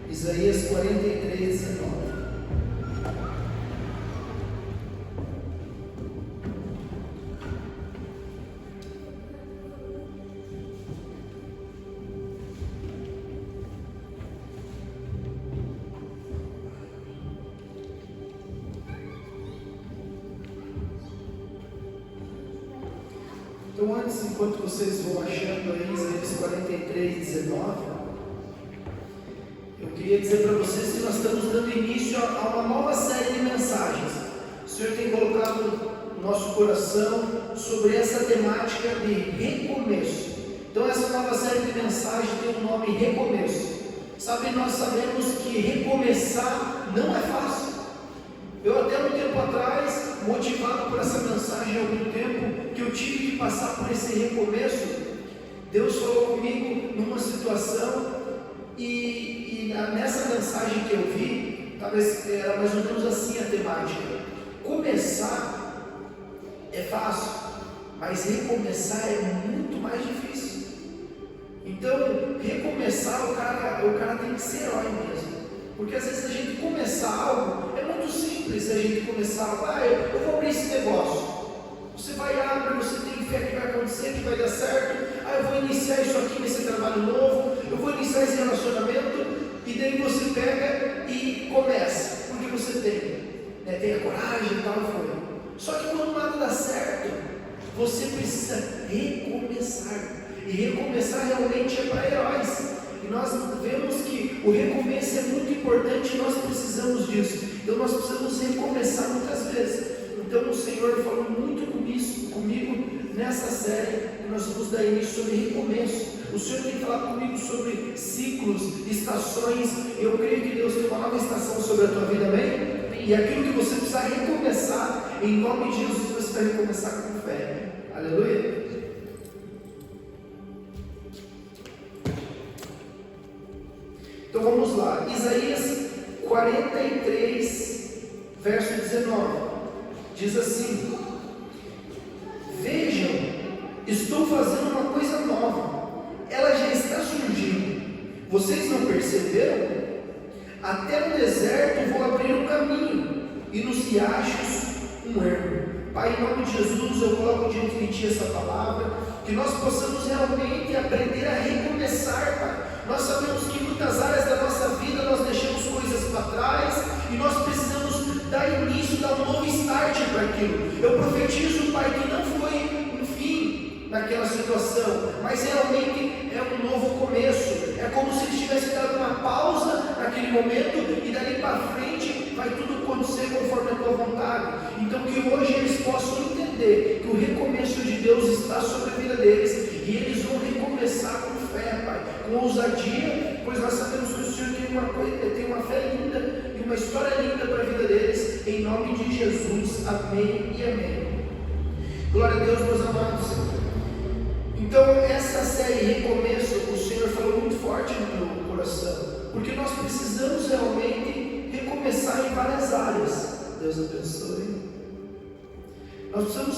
Isaías 43, 19. Então, antes, enquanto vocês vão achando aí Isaías 43, 19, eu queria dizer para vocês que nós estamos dando início a uma nova série de mensagens. O Senhor tem colocado no nosso coração sobre essa temática de recomeço. Então, essa nova série de mensagens tem o nome Recomeço. Sabe, nós sabemos que recomeçar não é fácil. Eu até um tempo atrás, motivado por essa mensagem há algum tempo, que eu tive que passar por esse recomeço, Deus falou comigo numa situação e nessa mensagem que eu vi, talvez era mais ou menos assim a temática. Começar é fácil, mas recomeçar é muito mais difícil. Então, recomeçar, o cara tem que ser herói mesmo. Porque às vezes a gente começar algo, é muito simples a gente começar algo. Eu vou abrir esse negócio. Você vai abrir, você tem fé que vai acontecer, que vai dar certo. Eu vou iniciar isso aqui nesse trabalho novo, eu vou iniciar esse relacionamento, e daí você pega e começa, porque você tem a coragem e tal, foi. Só que quando nada dá certo, você precisa recomeçar. E recomeçar realmente é para heróis. E nós vemos que o recomeço é muito importante e nós precisamos disso. Então nós precisamos recomeçar muitas vezes. Então o Senhor falou muito comigo nessa série, e nós vamos dar início sobre recomeço. O Senhor tem falado comigo sobre ciclos, estações. Eu creio que Deus tem uma nova estação sobre a tua vida, amém? E aquilo que você precisa recomeçar, em nome de Jesus, você vai recomeçar com fé. Aleluia. Então vamos lá, Isaías 43, verso 19, diz assim: vejam, estou fazendo uma coisa nova, ela já está surgindo, vocês não perceberam? Até no deserto vou abrir um caminho, e nos riachos um ermo. Pai, em nome de Jesus, eu coloco diante de Ti essa palavra, que nós possamos realmente aprender a recomeçar, Pai. Nós sabemos que em muitas áreas da nossa vida nós deixamos coisas para trás, e nós precisamos dar início, dar um novo start para aquilo. Eu profetizo, Pai, que não foi um fim naquela situação, mas realmente é um novo começo. É como se Ele tivesse dado uma pausa naquele momento, e dali para frente vai tudo acontecer conforme a Tua vontade. Então que hoje eles possam entender que o recomeço de Deus está sobre a vida deles, e eles vão recomeçar com fé, Pai, com ousadia, pois nós sabemos que o Senhor tem uma fé linda e uma história linda para a vida deles, em nome de Jesus, amém e amém. Glória a Deus, meus amados. Então essa série Recomeço, o Senhor falou muito forte no meu coração, porque nós precisamos realmente recomeçar em várias áreas. Deus abençoe. Nós precisamos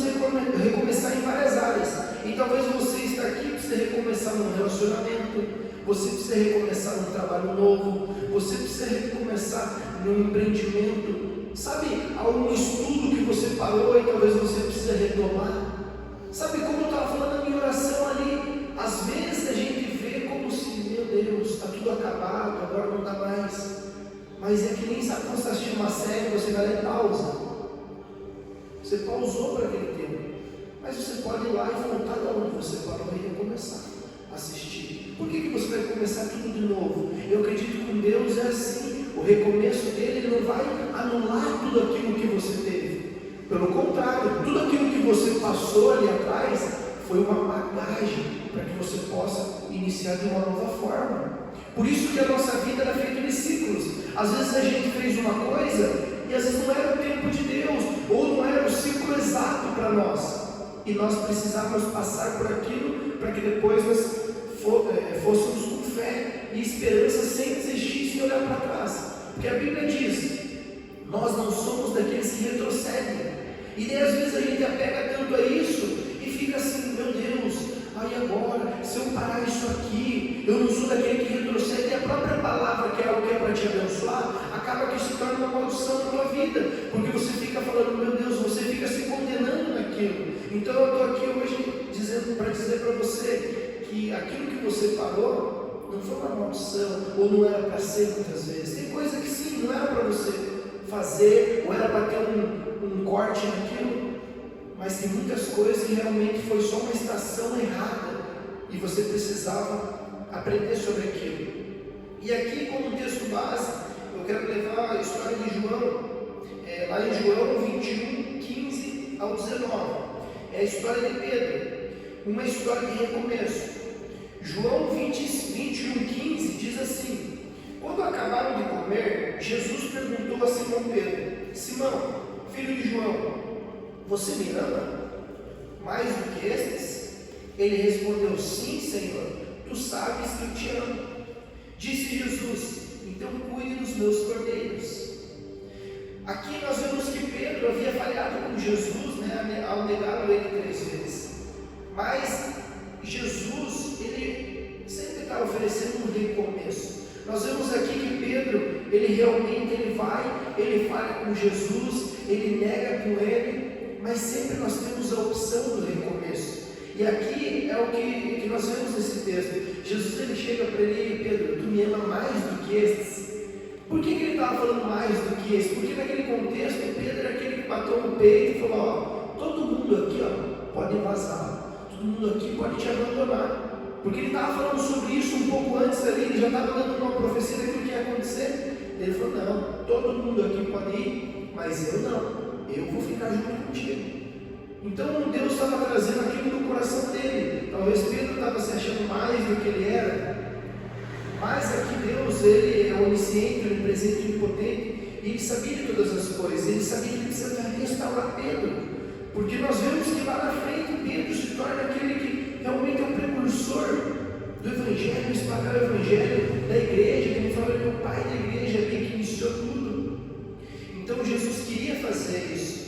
recomeçar em várias áreas. E talvez você está aqui, precisa recomeçar num relacionamento, você precisa recomeçar num trabalho novo, você precisa recomeçar num empreendimento. Sabe, algum estudo que você parou e talvez você precisa retomar. Sabe, como eu estava falando na minha oração ali, às vezes a gente vê como se, meu Deus, está tudo acabado, agora não dá mais. Mas é que nem sabe quando você está assistindo uma série, você vai lá e pausa. Você pausou para aquele tempo, mas você pode ir lá e voltar da onde você parou e recomeçar a assistir. Por que você vai começar tudo de novo? Eu acredito que com Deus é assim. O recomeço dele, Ele não vai anular tudo aquilo que você teve. Pelo contrário, tudo aquilo que você passou ali atrás foi uma bagagem para que você possa iniciar de uma nova forma. Por isso que a nossa vida era feita de ciclos. Às vezes a gente fez uma coisa e às vezes não era o tempo de Deus, ou não era o ciclo exato para nós, e nós precisávamos passar por aquilo para que depois nós fôssemos com fé e esperança, sem desistir, sem olhar para trás. Porque a Bíblia diz: nós não somos daqueles que retrocedem. E daí às vezes a gente apega tanto a isso e fica assim: meu Deus, aí agora, se eu parar isso aqui, eu não sou daquele que retrocede. E a própria palavra, que é algo que é para maldição na tua vida, porque você fica falando, meu Deus, você fica se condenando naquilo. Então eu estou aqui hoje para dizer para você que aquilo que você parou não foi uma maldição, ou não era para ser muitas vezes. Tem coisa que sim, não era para você fazer, ou era para ter um corte naquilo, mas tem muitas coisas que realmente foi só uma estação errada, e você precisava aprender sobre aquilo. E aqui, como texto base, eu quero levar a história de João, lá em João 21, 15 ao 19. É a história de Pedro, uma história de recomeço. João 21, 15 diz assim: quando acabaram de comer, Jesus perguntou a Simão Pedro: Simão, filho de João, você me ama mais do que estes? Ele respondeu: sim, Senhor, tu sabes que eu te amo. Disse Jesus: então cuide dos meus cordeiros. Aqui nós vemos que Pedro havia falhado com Jesus, ao negá-lo ele 3 vezes. Mas Jesus, ele sempre está oferecendo um recomeço. Nós vemos aqui que Pedro, ele realmente ele falha com Jesus, ele nega com ele, mas sempre nós temos a opção do recomeço. E aqui é o que nós vemos nesse texto. Jesus, ele chega para ele: Pedro, tu me ama mais do que estes? Por que ele estava falando mais do que estes? Porque naquele contexto, Pedro era aquele que bateu no peito e falou: todo mundo aqui pode vazar, todo mundo aqui pode te abandonar. Porque ele estava falando sobre isso um pouco antes ali, ele já estava dando uma profecia daquilo que ia acontecer. Ele falou: não, todo mundo aqui pode ir, mas eu não, eu vou ficar junto contigo. Então Deus estava trazendo aquilo do coração dele. Talvez Pedro estava se achando mais do que ele era, mas aqui Deus, ele é onisciente, onipresente e onipotente, e ele sabia de todas as coisas. Ele sabia que ele precisava restaurar Pedro, porque nós vemos que lá na frente Pedro se torna aquele que realmente é o precursor do Evangelho, espalhar o Evangelho da igreja, que ele fala: meu pai da igreja ali que iniciou tudo. Então Jesus queria fazer isso.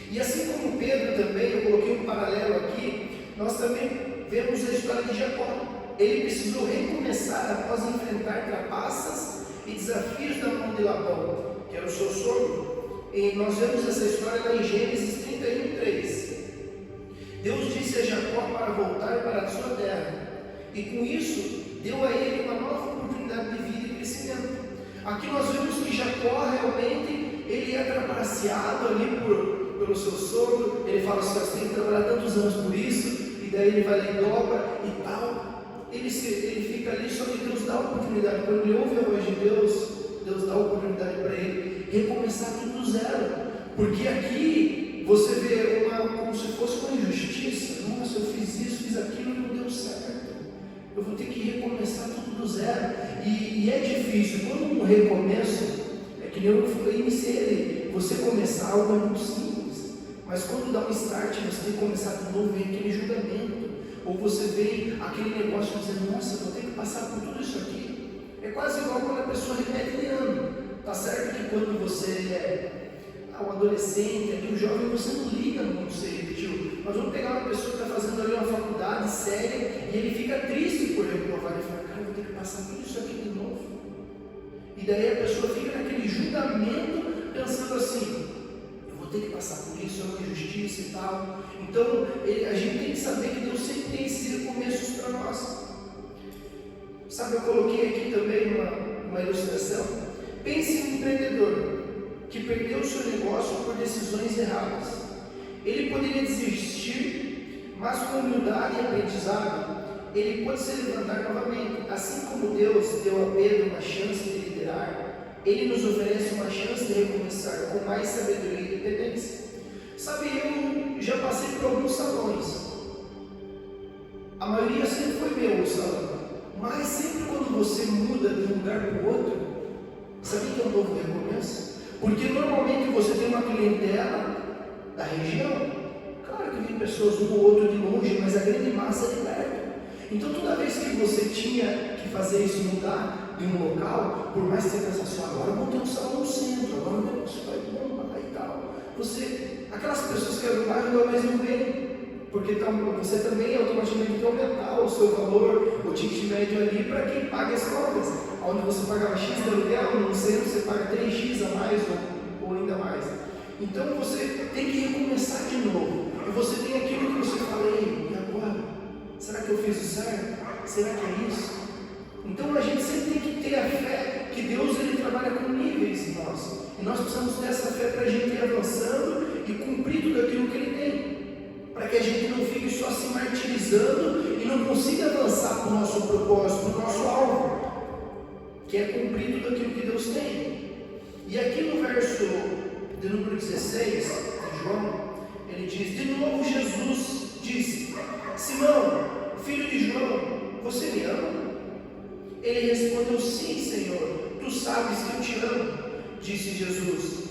E assim como Pedro também, eu coloquei um paralelo aqui, nós também vemos a história de Jacó. Ele precisou recomeçar após enfrentar trapaças e desafios da mão de Labão, que era o seu sogro. E nós vemos essa história lá em Gênesis 31, 3. Deus disse a Jacó para voltar para a sua terra, e com isso deu a ele uma nova oportunidade de vida e crescimento. Aqui nós vemos que Jacó realmente ele é trapaceado ali pelo seu sogro. Ele fala assim: você tem que trabalhar tantos anos por isso, e daí ele vai lá e dobra e tal. Ele fica ali, só que Deus dá a oportunidade. Quando ele ouve a voz de Deus, Deus dá a oportunidade para ele recomeçar tudo do zero. Porque aqui você vê como se fosse uma injustiça. Nossa, eu fiz isso, fiz aquilo e não deu certo. Eu vou ter que recomeçar tudo do zero. E é difícil. Quando um recomeço, é que nem eu iniciei ali. Você começar algo é muito simples, mas quando dá um start, você tem que começar de novo, vem aquele julgamento, ou você vem aquele negócio dizendo: nossa, eu vou ter que passar por tudo isso aqui. É quase igual quando a pessoa repete de ano. Tá certo que quando você é um adolescente, ali, um jovem, você não liga muito se repetiu. Mas vamos pegar uma pessoa que está fazendo ali uma faculdade séria, e ele fica triste por reprovar, ele fala: cara, eu vou ter que passar por isso aqui de novo. E daí a pessoa fica naquele julgamento, pensando assim: eu vou ter que passar por isso, é uma injustiça e tal. Então a gente tem que saber que Deus sempre tem esses recomeços para nós. Sabe, eu coloquei aqui também uma ilustração. Pense em um empreendedor que perdeu o seu negócio por decisões erradas. Ele poderia desistir, mas com humildade e aprendizado ele pode se levantar novamente. Assim como Deus deu a Pedro uma chance de liderar, Ele nos oferece uma chance de recomeçar com mais sabedoria e independência. Sabe, eu já passei por alguns salões. A maioria sempre foi meu o salão. Mas sempre quando você muda de um lugar para o outro, sabe que é um novo recomeço? Porque normalmente você tem uma clientela da região. Claro que vem pessoas um ou outro de longe, mas a grande massa é de perto. Então toda vez que você tinha que fazer isso, mudar de um local, por mais que você pensasse: agora eu vou ter um salão no centro, agora o negócio vai bombar e tal. Aquelas pessoas que eram do bairro talvez não vêm, porque você também automaticamente tem que aumentar o seu valor, o ticket médio ali, para quem paga as contas. Onde você pagava X de aluguel, no centro você paga 3X a mais, ou ou ainda mais. Então você tem que recomeçar de novo. E você tem aquilo que você fala, e agora? Será que eu fiz o certo? Será que é isso? Então a gente sempre tem que ter a fé que Deus ele trabalha com níveis em nós. E nós precisamos ter essa fé para a gente ir avançando e cumprir tudo aquilo que Ele tem. Para que a gente não fique só se martirizando e não consiga avançar para o nosso propósito, para o nosso alvo, que é cumprir tudo aquilo que Deus tem. E aqui no verso de número 16 de João, ele diz: de novo Jesus disse: Simão, filho de João, você me ama? Ele respondeu: sim, Senhor, tu sabes que eu te amo, disse Jesus.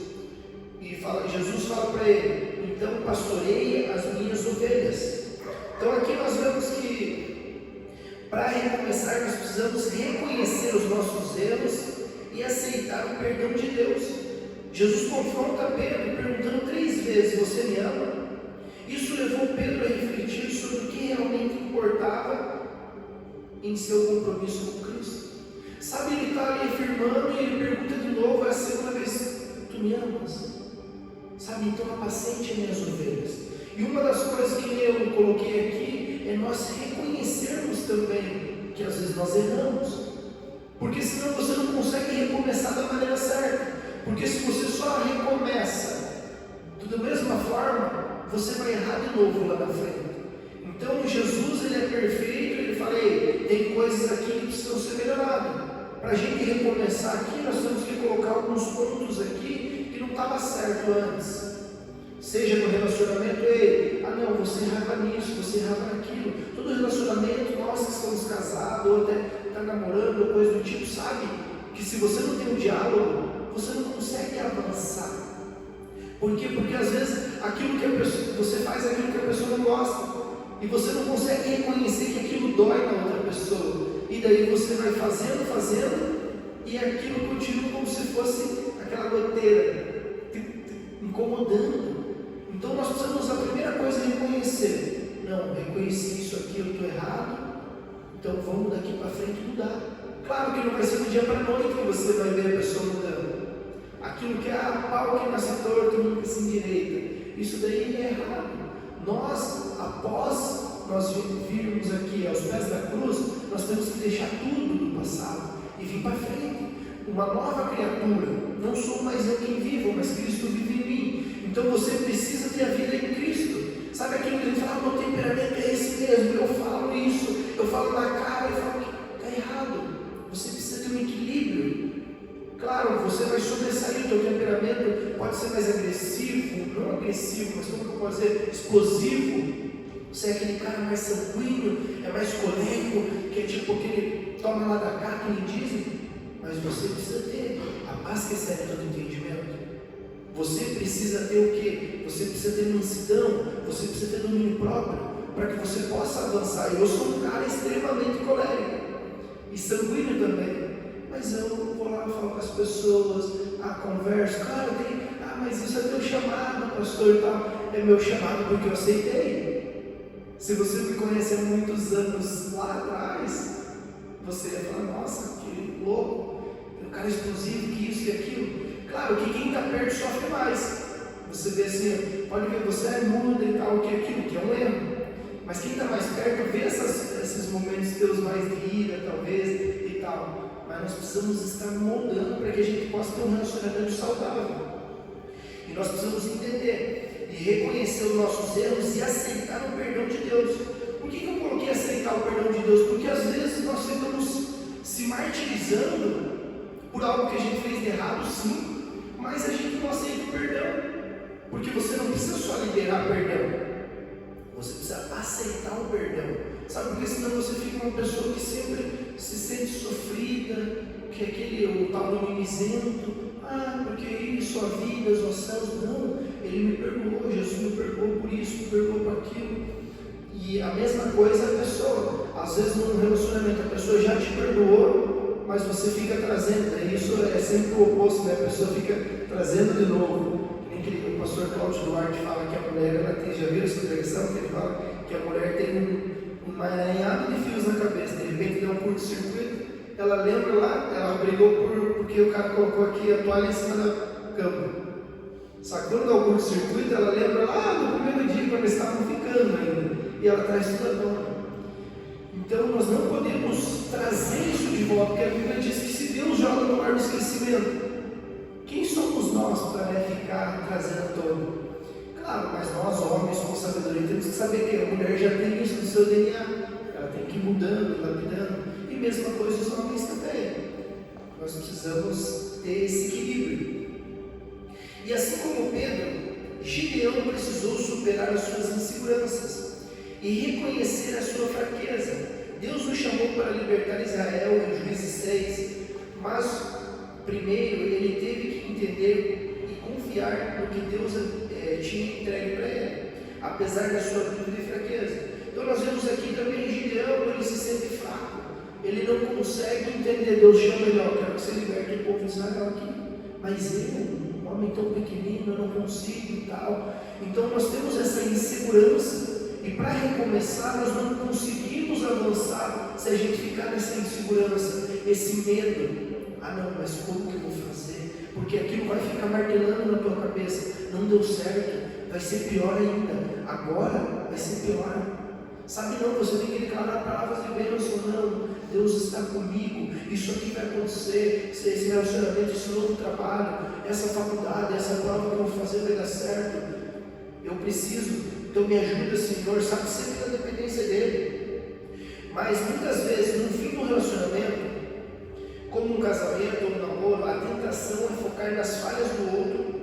E Jesus fala para ele: então pastoreia as minhas ovelhas. Então aqui nós vemos que para recomeçar nós precisamos reconhecer os nossos erros e aceitar o perdão de Deus. Jesus confronta Pedro perguntando 3 vezes: você me ama? Isso levou Pedro a refletir sobre o que realmente importava em seu compromisso com Cristo. Sabe, ele está ali afirmando e ele pergunta de novo, é a segunda vez: tu me amas? Sabe, então apacente minhas ovelhas. E uma das coisas que eu coloquei aqui é nós reconhecermos também que às vezes nós erramos, porque senão você não consegue recomeçar da maneira certa. Porque se você só recomeça da mesma forma, você vai errar de novo lá na frente. Então Jesus ele é perfeito, ele fala: ei, tem coisas aqui que precisam ser melhoradas. Para a gente recomeçar aqui, nós temos que colocar alguns pontos aqui que não estava certo antes. Seja no relacionamento, ei, não, você errava nisso, você errava naquilo. Todo relacionamento, nós que estamos casados, ou até está namorando, ou coisa do tipo, sabe que se você não tem um diálogo, você não consegue avançar. Por quê? Porque às vezes aquilo que a pessoa, você faz aquilo que a pessoa não gosta, e você não consegue reconhecer que aquilo dói na outra pessoa. E daí você vai fazendo, e aquilo continua como se fosse aquela goteira, incomodando. Então nós precisamos, a primeira coisa, reconhecer: não, reconheci isso aqui, eu estou errado, então vamos daqui para frente mudar. Claro que não vai ser do dia para a noite que você vai ver a pessoa mudando. Aquilo que é pau que nasce torto, nunca se endireita, isso daí é errado. Nós, após nós virmos aqui aos pés da cruz, nós temos que deixar tudo do passado e vir para frente, uma nova criatura. Não sou mais eu quem vivo, mas Cristo vive em mim. Então você precisa ter a vida em Cristo. Sabe aquilo que ele fala: meu temperamento é esse mesmo, eu falo isso, eu falo na cara, eu falo que está errado. Você precisa ter um equilíbrio. Claro, você vai sobressair, o teu temperamento pode ser mais agressivo, não agressivo, mas como eu posso dizer, explosivo. Você é aquele cara mais sanguíneo, é mais colérico, que é tipo aquele toma lá da cá que me dizem. Mas você precisa ter a paz que excede todo entendimento. Você precisa ter o quê? Você precisa ter mansidão, você precisa ter domínio próprio, para que você possa avançar. Eu sou um cara extremamente colérico e sanguíneo também, mas eu vou lá falar com as pessoas, converso, cara, mas isso é teu chamado, pastor, e tal. É meu chamado porque eu aceitei. Se você me conhece há muitos anos lá atrás, você ia falar: nossa, que louco, o cara explosivo, que isso e aquilo. Claro que quem está perto sofre mais. Você vê assim, pode ver, você é mudo e tal, que aquilo, que é um erro. Mas quem está mais perto vê esses momentos teus mais de ira, talvez, e tal. Mas nós precisamos estar moldando para que a gente possa ter um relacionamento saudável. E nós precisamos entender e reconhecer os nossos erros e aceitar o perdão de Deus. Por que eu coloquei aceitar o perdão de Deus? Porque às vezes nós ficamos se martirizando por algo que a gente fez de errado, sim, mas a gente não aceita o perdão. Porque você não precisa só liberar perdão, você precisa aceitar o perdão. Sabe, porque senão você fica uma pessoa que sempre se sente sofrida, que é aquele o tal do mimizento. Porque isso, a vida, as noções. Não, Ele me perdoou, Jesus me perdoou por isso, me perdoou por aquilo. E a mesma coisa a pessoa, às vezes num relacionamento a pessoa já te perdoou, mas você fica trazendo, isso é sempre o oposto, né? A pessoa fica trazendo de novo. O pastor Cláudio Duarte fala que a mulher, ela tem, já viram essa pregação, que ele fala que a mulher tem um emaranhado de fios na cabeça, de repente dá um curto-circuito, ela lembra lá, ela brigou porque o cara colocou aqui a toalha em cima da cama. Sabe, quando dá o curto-circuito, ela lembra lá do primeiro dia, quando eles estavam ficando ainda, e ela traz tudo à tona. Então nós não podemos trazer isso de volta, porque a Bíblia diz que se Deus joga no mar do esquecimento, quem somos nós para ficar trazendo à tona? Claro, mas nós homens com sabedoria temos que saber que a mulher já tem isso no seu DNA, ela tem que ir mudando, lapidando, e mesma coisa os homens também. Nós precisamos ter esse equilíbrio. E assim como Pedro, Gideão precisou superar as suas inseguranças e reconhecer a sua fraqueza. Deus nos chamou para libertar Israel em Juízes 6, mas primeiro ele teve que entender e confiar no que Deus tinha entregue para ele, apesar da sua dúvida e fraqueza. Então nós vemos aqui também Gideão, ele se sente fraco, ele não consegue entender. Deus chama ele, quero que você liberte o povo de Israel aqui, mas eu, um homem tão pequenino, eu não consigo e tal. Então nós temos essa insegurança, e para recomeçar nós não conseguimos avançar se a gente ficar nessa insegurança, esse medo. Não, mas como que eu vou fazer? Porque aquilo vai ficar martelando na tua cabeça. Não deu certo, vai ser pior ainda. Agora vai ser pior. Sabe, não, você tem que declarar palavras de bênção. Não, Deus está comigo, isso aqui vai acontecer, esse relacionamento, esse novo trabalho, essa faculdade, essa prova que eu vou fazer vai dar certo. Eu preciso, então me ajuda, Senhor, sabe, sempre na dependência dele. Mas muitas vezes, no fim do relacionamento, como um casamento ou um namoro, a tentação é focar nas falhas do outro,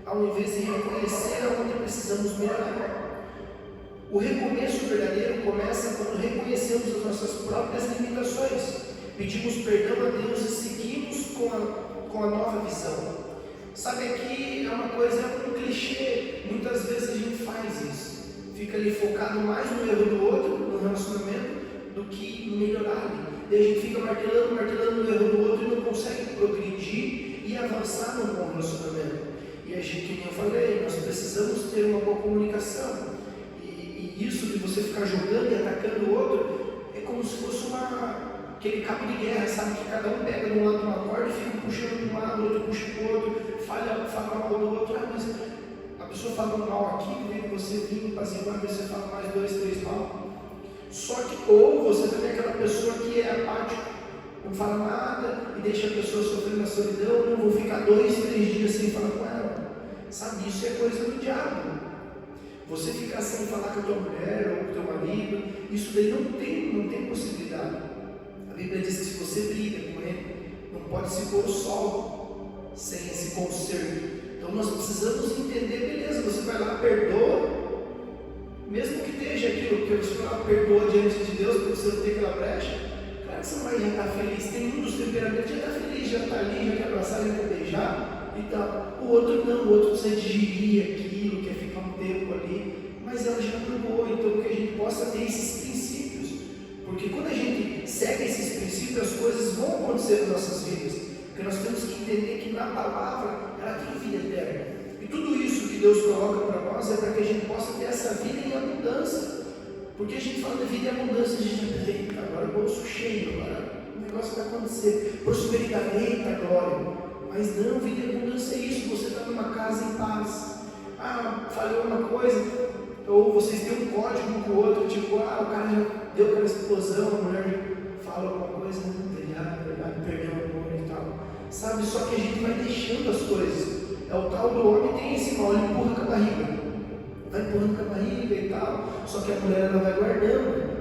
ao invés de reconhecer aonde precisamos melhorar. O recomeço verdadeiro começa quando reconhecemos as nossas próprias limitações, pedimos perdão a Deus e seguimos com a nova visão. Sabe, aqui é uma coisa, um clichê, muitas vezes a gente faz isso, fica ali focado mais no erro do outro, no relacionamento, do que em melhorar ali. E a gente fica martelando no erro do outro e não consegue progredir e avançar no bom relacionamento. E a gente, como eu falei, nós precisamos ter uma boa comunicação. E isso de você ficar jogando e atacando o outro é como se fosse aquele cabo de guerra, sabe? Que cada um pega de um lado de uma corda e fica puxando de um lado, o outro puxa para o outro, fala mal do outro. Mas a pessoa fala mal aqui, vem você vir para cima, você fala mais 2, 3 mal. Só que, ou você também é aquela pessoa que é apática, não fala nada e deixa a pessoa sofrendo na solidão. Não vou ficar 2, 3 dias sem falar com ela. Sabe, isso é coisa do diabo. Você ficar sem falar com a tua mulher ou com o teu marido, isso daí não tem possibilidade. A Bíblia diz que se você briga com ele, não pode se pôr o sol sem esse conserto. Então nós precisamos entender, beleza, você vai lá, perdoa, mesmo que esteja aquilo que você fala, perdoa diante de Deus, porque você não tem aquela brecha. Claro que você não vai já estar feliz. Tem um dos temperamentos que já está feliz, já está ali, já quer abraçar, já quer beijar e tal. O outro não, o outro precisa digerir aquilo, quer ficar um tempo ali, mas ela já perdoou. Então que a gente possa ter esses princípios, porque quando a gente segue esses princípios, as coisas vão acontecer nas nossas vidas, porque nós temos que entender que na palavra ela tem vida eterna. E tudo isso que Deus coloca para nós é para que a gente possa ter essa vida em abundância. Porque a gente fala de vida em abundância, a gente já tem, agora o bolso cheio, agora o negócio vai acontecer, prosperidade, eita glória. Mas não, vida em abundância é isso, você está numa casa em paz. Falhou uma coisa, ou vocês têm um código um com o outro, tipo, o cara já deu aquela explosão, a mulher fala alguma coisa, perdeu o amor e tal. Sabe, só que a gente vai deixando as coisas. É o tal do homem, tem esse mal, ele empurra com a barriga, vai empurrando com a barriga e tal, só que a mulher ela vai guardando.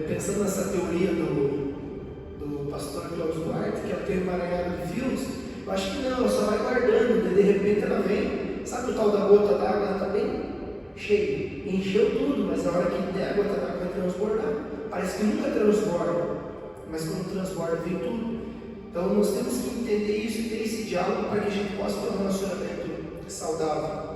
Pensando nessa teoria do pastor Cláudio Duarte, que ela tem uma emaranhado de fios, eu acho que não, ela só vai guardando, de repente ela vem, sabe o tal da gota d'água, ela está bem cheia, encheu tudo, mas na hora que der a gota d'água vai transbordar, parece que nunca transborda, mas quando transborda vem tudo. Então nós temos que entender isso e ter esse diálogo para que a gente possa ter um relacionamento saudável.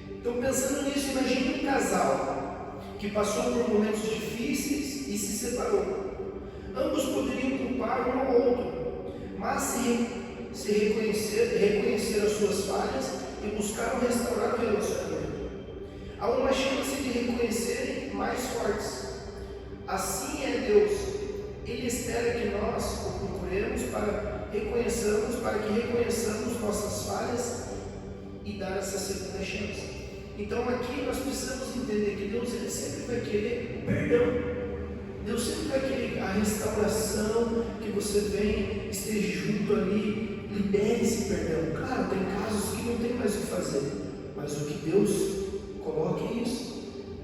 Então, pensando nisso, imagine um casal que passou por momentos difíceis e se separou. Ambos poderiam culpar um ao outro, mas se reconhecer as suas falhas e buscaram restaurar o relacionamento. Há uma chance de reconhecerem mais fortes. Assim é Deus. Ele espera que nós o procuremos para que reconheçamos nossas falhas e dar essa segunda chance. Então aqui nós precisamos entender que Deus ele sempre vai querer o perdão. Deus sempre vai querer a restauração, que você venha, esteja junto ali, libere esse perdão. Claro, tem casos que não tem mais o que fazer, mas o que Deus coloca é isso.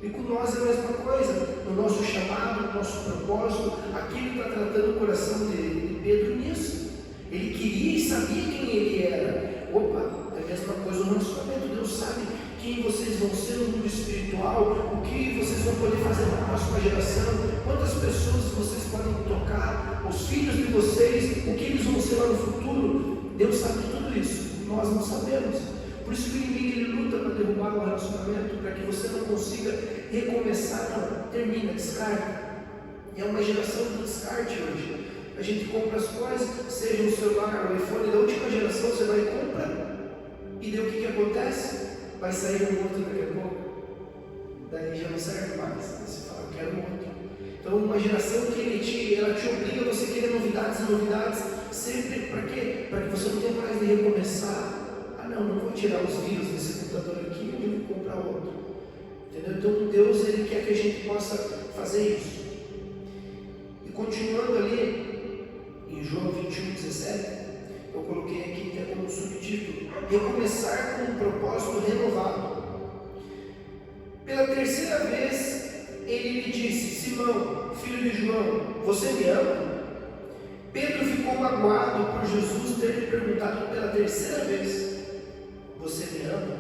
E com nós é a mesma coisa, no nosso chamado, no nosso propósito, aqui ele está tratando o coração de Pedro nisso. Ele queria e sabia quem ele era. Opa, é a mesma coisa no relacionamento. Deus sabe quem vocês vão ser no mundo espiritual, o que vocês vão poder fazer na próxima geração, quantas pessoas vocês podem tocar, os filhos de vocês, o que eles vão ser lá no futuro. Deus sabe tudo isso, nós não sabemos. Por isso que o inimigo ele luta para derrubar o relacionamento, para que você não consiga recomeçar. Não, termina, descarta. É uma geração do descarte hoje. A gente compra as coisas, seja o celular, o iPhone da última geração, você vai e compra, e daí o que acontece? Vai sair um outro daqui a pouco, daí já não serve mais. Você fala, eu quero outro. Então, uma geração que ela te obriga a você querer novidades e novidades, sempre para quê? Para que você não tenha mais de recomeçar. Ah, não vou tirar os vírus desse computador aqui, eu vou comprar outro. Entendeu? Então, Deus ele quer que a gente possa fazer isso. E continuando ali, em João 21:17. Eu coloquei aqui que é como subtítulo: recomeçar com um propósito renovado. Pela terceira vez, ele lhe disse: Simão, filho de João, você me ama? Pedro ficou magoado por Jesus ter lhe perguntado pela terceira vez: você me ama?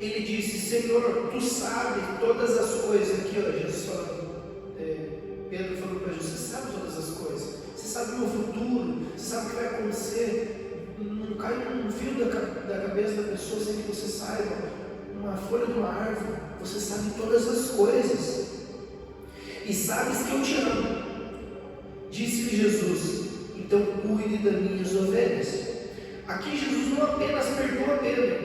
Ele disse: Senhor, tu sabes todas as coisas. Aqui, ó, Jesus falando, Pedro falou para Jesus: você sabe todas as coisas. Você sabe o meu futuro, você sabe o que vai acontecer. Não cai um fio da cabeça da pessoa sem que você saiba. Uma folha de uma árvore, você sabe todas as coisas. E sabes que eu te amo. Disse-lhe Jesus: então cuide das minhas ovelhas. Aqui Jesus não apenas perdoa Pedro,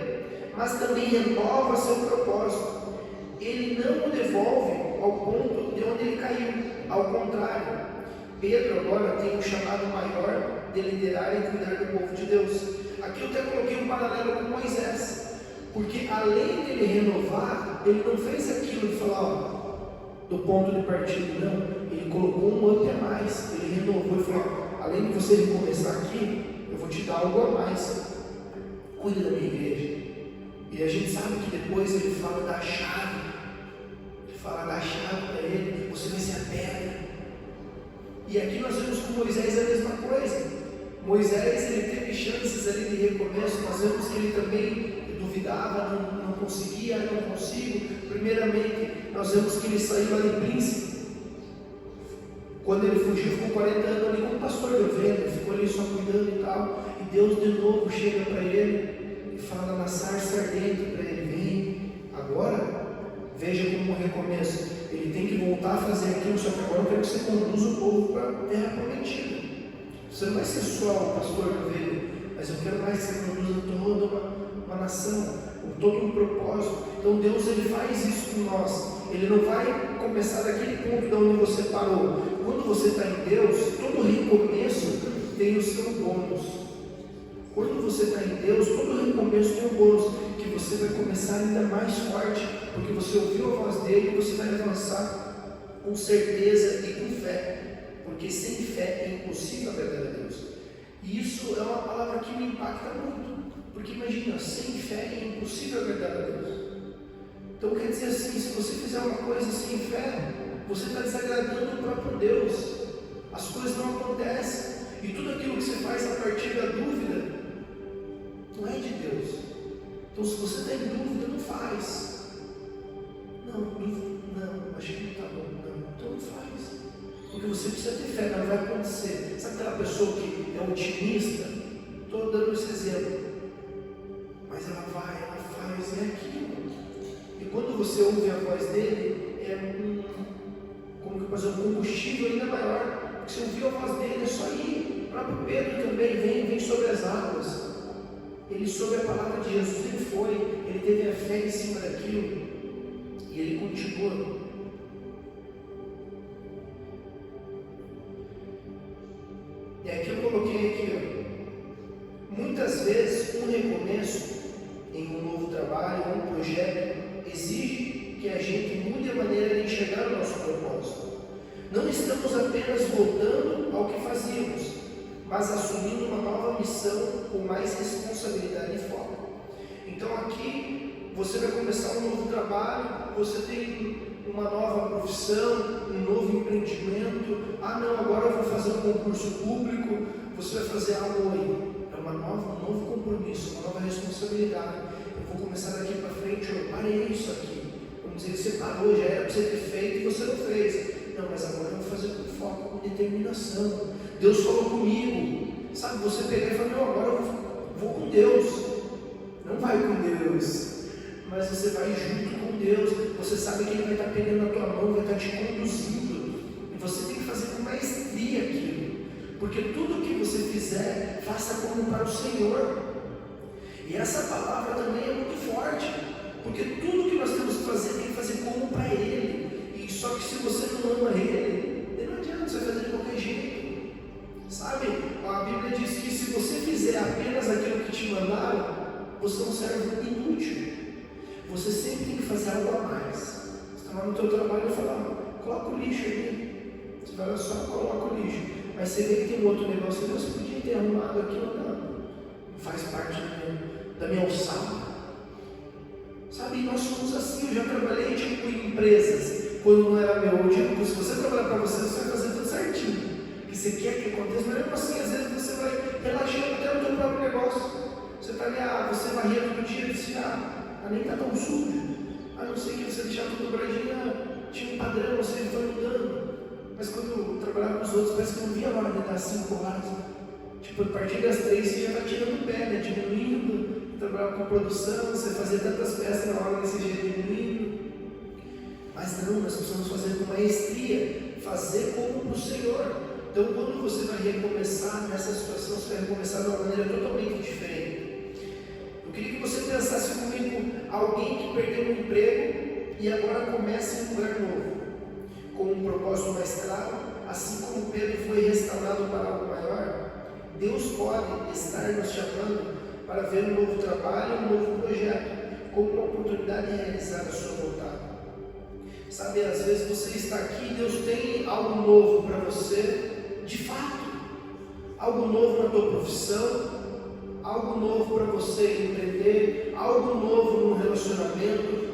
mas também renova seu propósito. Ele não o devolve ao ponto de onde ele caiu. Ao contrário, Pedro agora tem um chamado maior de liderar e cuidar do povo de Deus. Aqui eu até coloquei um paralelo com Moisés, porque além de ele renovar, ele não fez aquilo de falar, do ponto de partida, não. Ele colocou um up a mais, ele renovou e falou: além de você recomeçar aqui, eu vou te dar algo a mais. Cuida da minha igreja. E a gente sabe que depois ele fala da chave. Ele fala da chave para ele: você vai ser a pedra. E aqui nós vemos com Moisés a mesma coisa. Moisés ele teve chances ali de recomeço. Nós vemos que ele também duvidava, não conseguia, não consigo. Primeiramente, nós vemos que ele saiu ali príncipe. Quando ele fugiu, ficou 40 anos ali como pastor de ovelha, ficou ali só cuidando e tal. E Deus de novo chega para ele e fala na sarça ardente para ele: vem agora, veja como um recomeço. Ele tem que voltar a fazer aquilo, só que agora eu quero que você conduza o povo para a terra prometida. Você não vai ser só o pastor de ovelha, mas eu quero mais que você conduza toda uma nação, com todo um propósito. Então Deus ele faz isso com nós. Ele não vai começar daquele ponto de onde você parou. Quando você está em Deus, todo recomeço tem o seu bônus. Quando você está em Deus, todo recomeço tem um bônus, que você vai começar ainda mais forte, porque você ouviu a voz dele e você vai avançar com certeza e com fé. Porque sem fé é impossível agradar a Deus. E isso é uma palavra que me impacta muito. Porque imagina, sem fé é impossível agradar a Deus. Então quer dizer assim, se você fizer uma coisa sem fé, você está desagradando o próprio Deus. As coisas não acontecem. E tudo aquilo que você faz a partir da dúvida, não é de Deus. Então se você está em dúvida, não faz. Não, acho que não está bom. Não, então não faz. Porque você precisa ter fé, não vai acontecer. Sabe aquela pessoa que é otimista? Estou dando esse exemplo. Mas ela faz, é aquilo. E quando você ouve a voz dele, é um combustível ainda maior. Porque você ouviu a voz dele, é só ir. O próprio Pedro também vem sobre as águas. Ele soube a palavra de Jesus, ele foi, ele teve a fé em cima daquilo. E ele continuou. E aqui eu coloquei aqui, muitas vezes um recomeço em Não estamos apenas voltando ao que fazíamos, mas assumindo uma nova missão com mais responsabilidade e foco. Então aqui você vai começar um novo trabalho, você tem uma nova profissão, um novo empreendimento. Ah não, agora eu vou fazer um concurso público, você vai fazer algo aí. É um novo compromisso, uma nova responsabilidade. Eu vou começar daqui para frente, eu parei isso aqui. Vamos dizer que você parou, já era para você ter feito e você não fez. Não, mas agora eu vou fazer com foco, com determinação. Deus falou comigo. Sabe, você pegar e falar, não, agora eu vou com Deus. Não vai com Deus, mas você vai junto com Deus. Você sabe que Ele vai estar pegando na tua mão, vai estar te conduzindo. E você tem que fazer com maestria aquilo. Porque tudo que você fizer, faça como para o Senhor. E essa palavra também é muito forte. Porque tudo que nós temos que fazer, tem que fazer como para Ele. E só que se você não ama Ele, não adianta, você vai fazer de qualquer jeito. Sabe? A Bíblia diz que se você fizer apenas aquilo que te mandaram, você é um servo inútil. Você sempre tem que fazer algo a mais. Você está lá no teu trabalho e fala, coloca o lixo ali. Você vai lá só, coloca o lixo. Mas você vê que tem um outro negócio, você podia ter arrumado aquilo, não faz parte da minha alçada. Sabe, nós somos assim. Eu já trabalhei tipo em empresas, quando não era meu. Eu digo, se você trabalhar para você, você vai fazer tudo certinho. O que você quer que aconteça, mas mesmo assim, às vezes você vai relaxando até no teu próprio negócio. Você está ali, você varria todo dia, e disse, nem está tão sujo. Não sei que você deixar tudo dobradinho, tinha um padrão, você foi mudando. Mas quando eu trabalhava com os outros, parece que eu não via a hora de dar 5 horas. Tipo, a partir das 3 você já está tirando o pé, né? Diminuindo, trabalhava com produção, você fazia tantas peças na hora desse jeito, diminuindo. Mas não, nós precisamos fazer com maestria, fazer como para o Senhor. Então, quando você vai recomeçar nessa situação, você vai recomeçar de uma maneira totalmente diferente. Eu queria que você pensasse comigo, alguém que perdeu um emprego e agora começa em um lugar novo, com um propósito mais claro, assim como Pedro foi restaurado para algo maior. Deus pode estar nos chamando para ver um novo trabalho, um novo projeto, como uma oportunidade de realizar a sua vontade. Sabe, às vezes você está aqui e Deus tem algo novo para você, de fato, algo novo na tua profissão, algo novo para você empreender, algo novo no relacionamento,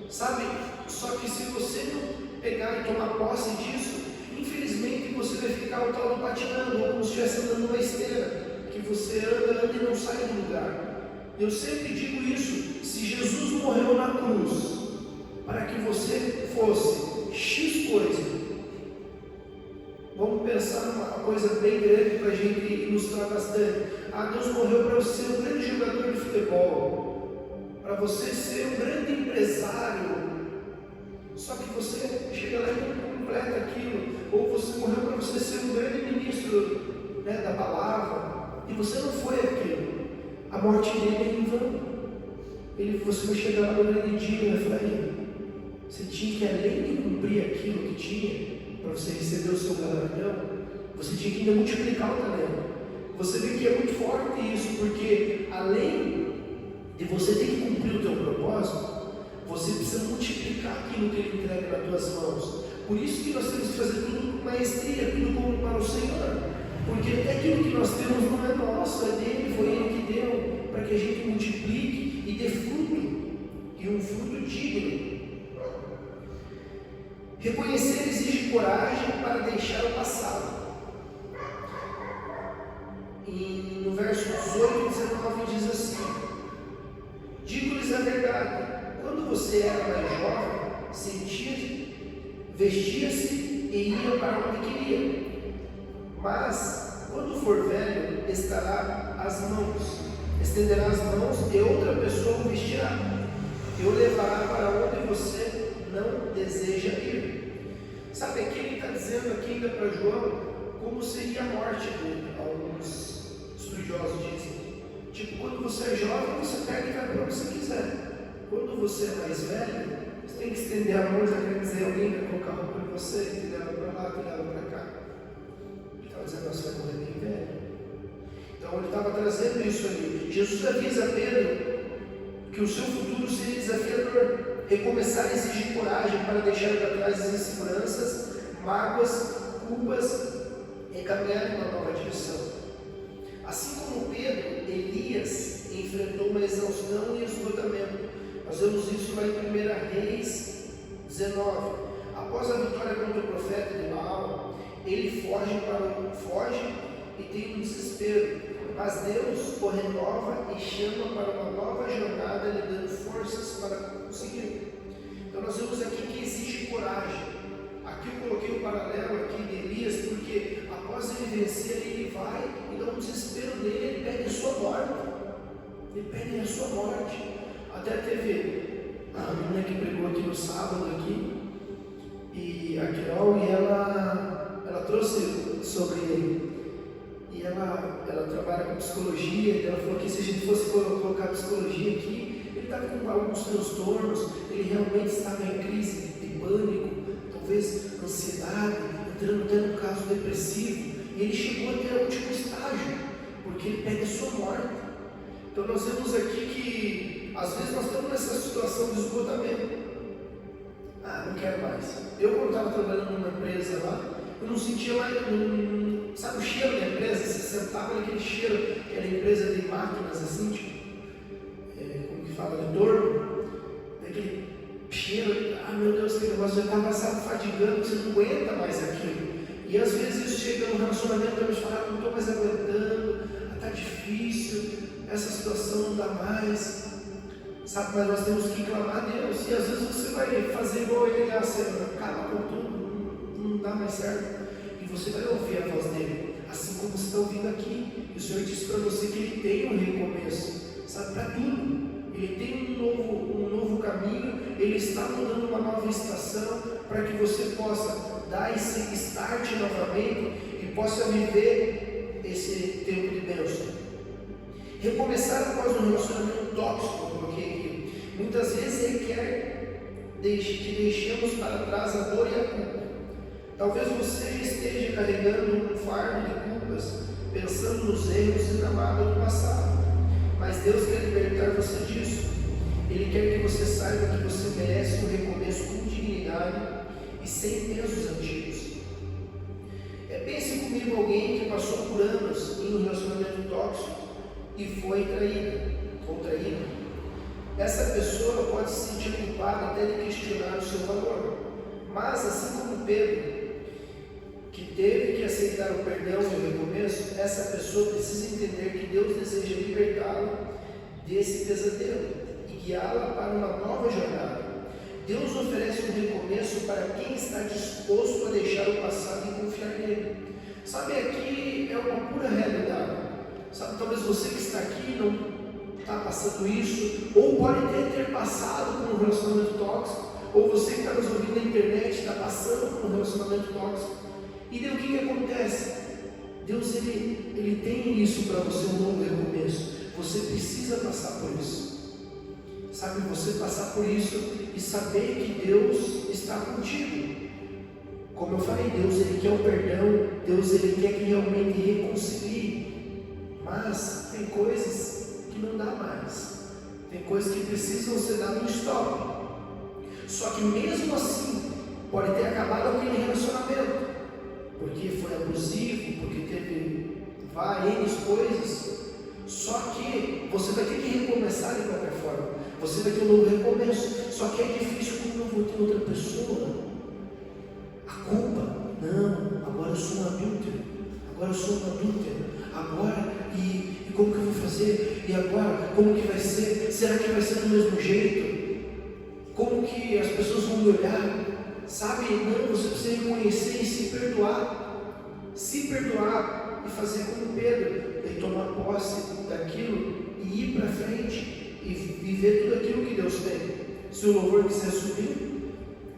sabe? Só que se você não pegar e tomar posse disso, infelizmente você vai ficar o tal do patinando, ou como se estivesse andando numa esteira, que você anda e não sai do lugar. Eu sempre digo isso, se Jesus morreu na cruz, para que você fosse X coisa, vamos pensar numa coisa bem grande para a gente ilustrar bastante. Deus morreu para você ser um grande jogador de futebol, para você ser um grande empresário, só que você chega lá e não completa aquilo. Ou você morreu para você ser um grande ministro, né, da palavra, e você não foi aquilo. A morte dele é em vão. Você vai chegar lá no grande dia e vai falar, você tinha que, além de cumprir aquilo que tinha, para você receber o seu galardão, você tinha que ainda multiplicar o talento. Você vê que é muito forte isso, porque além de você ter que cumprir o teu propósito, você precisa multiplicar aquilo que Ele entrega nas tuas mãos. Por isso que nós temos que fazer tudo com maestria, tudo como para o Senhor, porque até aquilo que nós temos não é nosso, é dele, foi Ele que deu, para que a gente multiplique e dê fruto, e um fruto digno. Reconhecer exige coragem para deixar o passado. E no verso 18 e 19 diz assim: digo-lhes a verdade, quando você era mais jovem, vestia-se e ia para onde queria. Mas quando for velho, estenderá as mãos e outra pessoa o vestirá e o levará para onde você não deseja ir. Sabe, aqui ele está dizendo aqui ainda para João como seria a morte dele. Alguns estudiosos dizem, tipo, quando você é jovem, você pega e vai para onde você quiser. Quando você é mais velho, você tem que estender a mão, já quer dizer, alguém vai colocar roupa em você, que leva para lá, que leva para cá. Ele estava dizendo, você vai morrer bem velho. Então ele estava trazendo isso ali. Jesus avisa a Pedro que o seu futuro seria desafiador. Recomeçar exige coragem para deixar para trás as inseguranças, mágoas, culpas e caminhar em uma nova direção. Assim como Pedro, Elias enfrentou uma exaustão e esgotamento. Nós vemos isso lá em 1 Reis 19. Após a vitória contra o profeta de Baal, ele foge e tem um desespero. Mas Deus o renova e chama para uma nova jornada, lhe dando forças para conseguir. Então nós vemos aqui que existe coragem. Aqui eu coloquei um paralelo aqui de Elias, porque após ele vencer, ele vai e dá um desespero dele, ele pede a sua morte. Ele pede a sua morte. Até teve a menina que pregou aqui no sábado aqui, e a Carol, e ela trouxe sobre ele. E ela trabalha com psicologia, e ela falou que se a gente fosse colocar psicologia aqui, ele estava com alguns transtornos, ele realmente estava em crise de pânico, talvez ansiedade, entrando até num caso depressivo, e ele chegou até o último estágio, porque ele pede a sua morte. Então nós vemos aqui que às vezes nós estamos nessa situação de esgotamento. Não quero mais. Eu, quando estava trabalhando numa empresa lá, eu não sentia mais, sabe o cheiro da empresa? Você sentava naquele cheiro, que era empresa de máquinas assim, tipo, como que fala, de torno, daquele cheiro, meu Deus, aquele negócio já está passado fadigando, você não aguenta mais aquilo. E às vezes isso chega no relacionamento, eu falo, não estou mais aguentando, está difícil, essa situação não dá mais. Sabe, mas nós temos que clamar a Deus. E às vezes você vai fazer igual ele, você acaba com tudo, não dá mais certo. E você vai ouvir a voz dele, assim como você está ouvindo aqui. E o Senhor disse para você que ele tem um recomeço, sabe, para tudo. Ele tem um novo caminho, ele está mudando uma nova estação para que você possa dar esse start novamente e possa viver esse tempo de bênção. Recomeçar após um relacionamento tóxico, eu coloquei aqui. Muitas vezes ele quer que deixemos para trás a dor e a culpa. Talvez você esteja carregando um fardo de culpas, pensando nos erros e na mágoa do passado. Mas Deus quer libertar você disso. Ele quer que você saiba que você merece um recomeço com dignidade e sem pesos antigos. Pense comigo alguém que passou por anos em um relacionamento tóxico e foi traída ou traída. Essa pessoa pode se sentir culpada até de questionar o seu valor. Mas assim como Pedro, que teve que aceitar o perdão e o recomeço, essa pessoa precisa entender que Deus deseja libertá-la desse pesadelo e guiá-la para uma nova jornada. Deus oferece um recomeço para quem está disposto a deixar o passado e confiar nele. Sabe, aqui é uma pura realidade. Sabe, talvez você que está aqui não está passando isso, ou pode ter passado por um relacionamento tóxico, ou você que está nos ouvindo na internet está passando por um relacionamento tóxico. E daí o que acontece? Deus ele tem isso para você, um novo recomeço. Você precisa passar por isso. Sabe, você passar por isso e saber que Deus está contigo. Como eu falei, Deus ele quer o perdão, Deus ele quer que realmente reconcilie. Mas tem coisas que não dá mais. Tem coisas que precisam ser dadas um stop. Só que mesmo assim, pode ter acabado aquele relacionamento, porque foi abusivo, porque teve várias coisas. Só que você vai ter que recomeçar de qualquer forma. Você vai ter um novo recomeço. Só que é difícil quando eu vou ter outra pessoa. A culpa, não, agora eu sou um adúltero. Agora eu sou um adúltero. Agora, e como que eu vou fazer? E agora, como que vai ser? Será que vai ser do mesmo jeito? Como que as pessoas vão me olhar? Sabe, não, você precisa reconhecer e se perdoar. Se perdoar e fazer como Pedro, e tomar posse daquilo e ir para frente e viver tudo aquilo que Deus tem. Se o louvor quiser subir,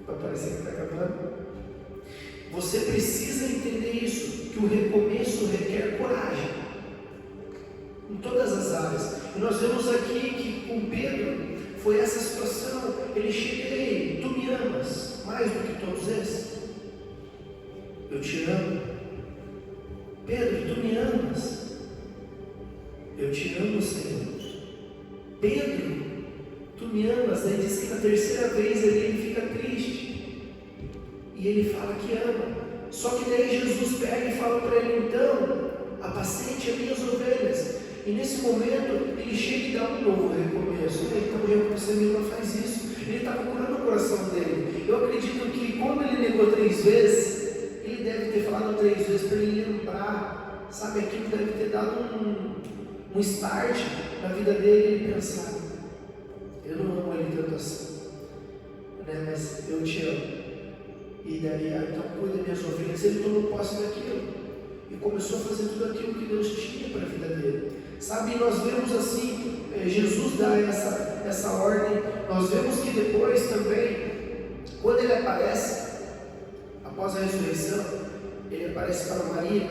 para parecer que está acabando, você precisa entender isso, que o recomeço requer coragem, em todas as áreas. E nós vemos aqui que com Pedro foi essa situação. Ele chega e tu me amas mais do que todos esses? Eu te amo. Pedro, tu me amas? Eu te amo, Senhor. Pedro, tu me amas? Aí diz que na terceira vez ele fica triste. e ele fala que ama. Só que daí Jesus pega e fala para ele, então, apacente as minhas ovelhas. E nesse momento, ele chega e dá um novo recomeço. Então, você mesmo não faz isso. Ele está procurando o coração dele. Eu acredito que, como ele negou 3 vezes, ele deve ter falado 3 vezes para ele lembrar, sabe, aquilo deve ter dado um start na vida dele, ele pensar, eu não amo ele tanto assim, né? Mas eu te amo. E daí, então cuida das minhas ovelhas. Ele tomou posse daquilo e começou a fazer tudo aquilo que Deus tinha para a vida dele. Sabe, nós vemos assim, Jesus dá essa ordem. Nós vemos que depois também, quando ele aparece, após a ressurreição, ele aparece para Maria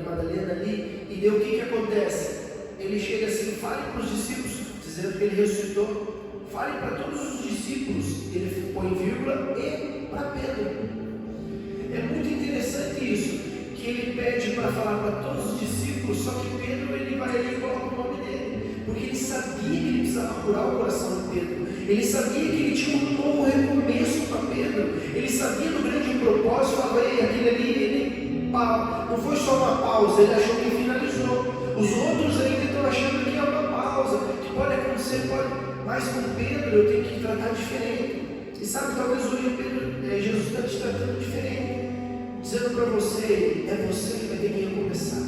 Madalena ali, e daí o que acontece? Ele chega assim, fale para os discípulos, dizendo que ele ressuscitou, fale para todos os discípulos, ele põe vírgula, e para Pedro. É muito interessante isso, que ele pede para falar para todos os discípulos, só que Pedro, ele vai ali e coloca o nome dele, porque ele sabia que ele precisava curar o coração de Pedro, ele sabia que ele tinha um novo recomeço para Pedro, ele sabia do grande propósito, falava, aquele ali, não foi só uma pausa, ele achou que finalizou. Os outros ainda estão achando que é uma pausa, que pode acontecer, mas com Pedro eu tenho que tratar diferente. E sabe, talvez hoje Jesus está te tratando diferente, dizendo para você, é você que vai ter que recomeçar.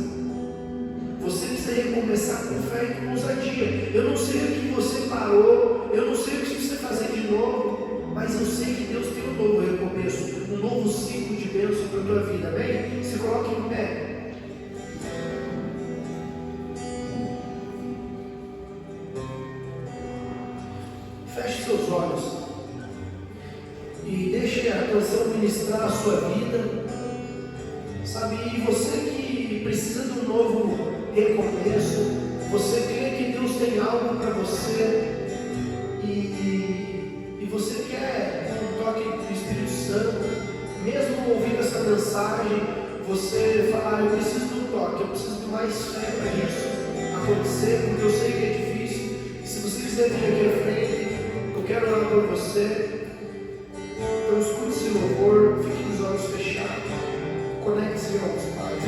Você precisa recomeçar com fé e com ousadia. Eu não sei o que você parou, eu não sei o que você precisa fazer de novo, mas eu sei que Deus tem um novo recomeço, um novo ciclo de bênção para a tua vida, amém? Se coloque em pé. Feche seus olhos e deixe a canção ministrar a sua vida, sabe? E você que precisa de um novo recomeço, você crê que Deus tem algo para você e você quer um toque do Espírito Santo, mesmo ouvindo essa mensagem, você falar, eu preciso de um toque, eu preciso de mais fé para isso acontecer, porque eu sei que é difícil. E se você quiser vir aqui à frente, eu quero orar por você. Então escute esse louvor, fique com os olhos fechados, conecte-se aos pais.